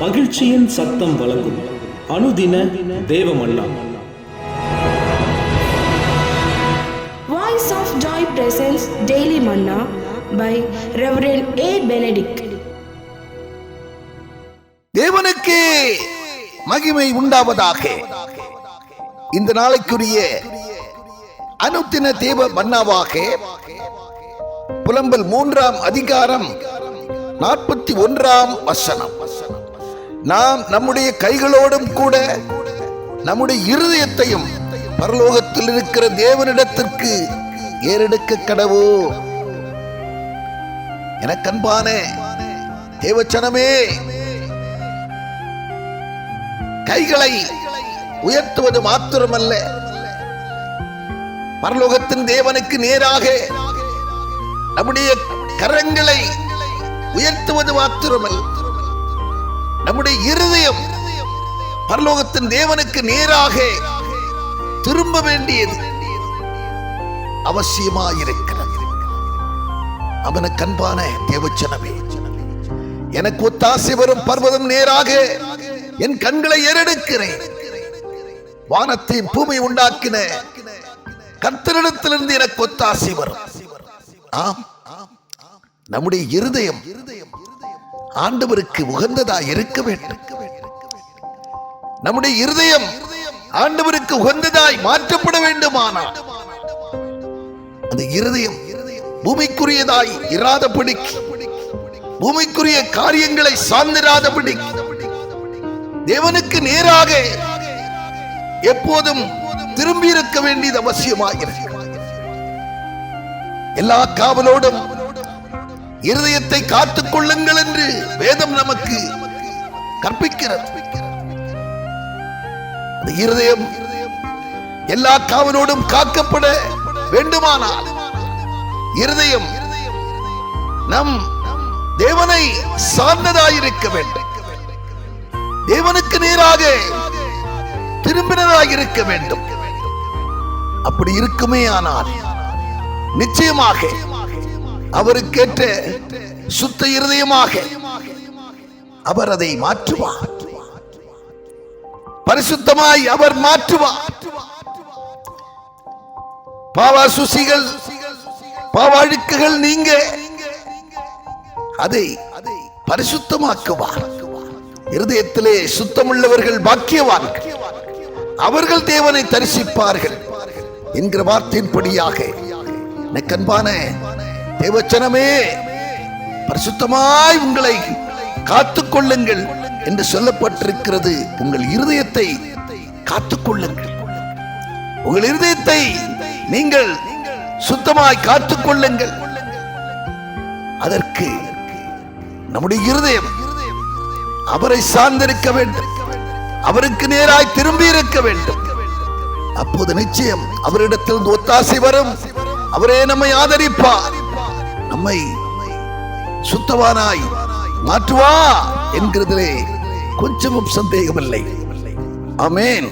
மகிழ்ச்சியின் சத்தம் வழங்கும் அனுதின தேவமன்னா. Voice of Joy presents Daily Manna by Reverend A. Benedict. தேவனுக்கே மகிமை உண்டாவதாக. இந்த நாளைக்குரிய அனுதின தேவ மன்னாவாக புலம்பல் 3ஆம் அதிகாரம் 41ஆம் வசனம். நாம் நம்முடைய கைகளோடும் கூட நம்முடைய இருதயத்தையும் பரலோகத்தில் இருக்கிற தேவனிடத்திற்கு ஏறெடுக்க கடவோ. எனக்கு அன்பான தேவச்சனமே, கைகளை உயர்த்துவது மாத்திரமல்ல, பரலோகத்தின் தேவனுக்கு நேராக நம்முடைய கரங்களை உயர்த்துவது மாத்திரமல்ல, நம்முடைய இருதயம் பரலோகத்தின் தேவனுக்கு நேராக திரும்ப வேண்டியது அவசியமாயிருக்கிறது. அவனுக்கு அன்பான தேவச்சனமே, எனக்கு ஒத்தாசை வரும் பர்வதம் நேராக என் கண்களை ஏறெடுக்கிறேன். வானத்தையும் பூமி உண்டாக்கின கர்த்தரிடத்திலிருந்து எனக்கு ஒத்தாசை வரும். ஆம், நம்முடைய இருதயம் ஆண்டவருக்கு உகந்ததாய் இருக்க வேண்டும். நம்முடைய இருதயம் ஆண்டவருக்கு உகந்ததாய் மாற்றப்பட வேண்டுமானால் அந்த இருதயம் பூமிக்குரியதாய் இராதபடி, பூமிக்குரிய காரியங்களை சார்ந்திராதபடி தேவனுக்கு நேராக எப்போதும் திரும்பி இருக்க வேண்டியது அவசியமாகிறது. எல்லா காவலோடும் இருதயத்தை காத்துக் கொள்ளுங்கள் என்று வேதம் நமக்கு கற்பிக்கிறது. அந்த இருதயம் எல்லா காவலோடும் காக்கப்பட வேண்டுமானால் இருதயம் நம் தேவனை சார்ந்ததாயிருக்க வேண்டும், தேவனுக்கு நேராக திரும்பினதாக இருக்க வேண்டும். அப்படி இருக்குமே ஆனால் நிச்சயமாக அவருக்கேற்ற சுத்த இருதயமாக அவர் அதை மாற்றுவார். பரிசுத்தமாய் அவர் மாற்றுவார். பாவாசுசிகள் பாவாழுக்குகள் நீங்க அதை பரிசுத்தமாக்குவார். இருதயத்திலே சுத்தமுள்ளவர்கள் பாக்கியவான்கள், அவர்கள் தேவனை தரிசிப்பார்கள் என்கிற வார்த்தையின்படியாக எனக்கு அன்பான தேவச்சனமே, பரிசுத்தமாய் உங்களை காத்துக் கொள்ளுங்கள் என்று சொல்லப்பட்டிருக்கிறது. உங்கள் இருதயத்தை காத்துக் கொள்ளுங்கள். உங்கள் இருதயத்தை நீங்கள் சுத்தமாய் காத்துக் கொள்ளுங்கள். அதற்கு நம்முடைய இருதயம் அவரை சார்ந்திருக்க வேண்டும், அவருக்கு நேராய் திரும்பி இருக்க வேண்டும். அப்போது நிச்சயம் அவரிடத்தில் ஒத்தாசை வரும். அவரே நம்மை ஆதரிப்பார், நம்மை சுத்தவானாய் மாற்றுவா என்கிறதிலே கொஞ்சமும் சந்தேகமில்லை. ஆமென்.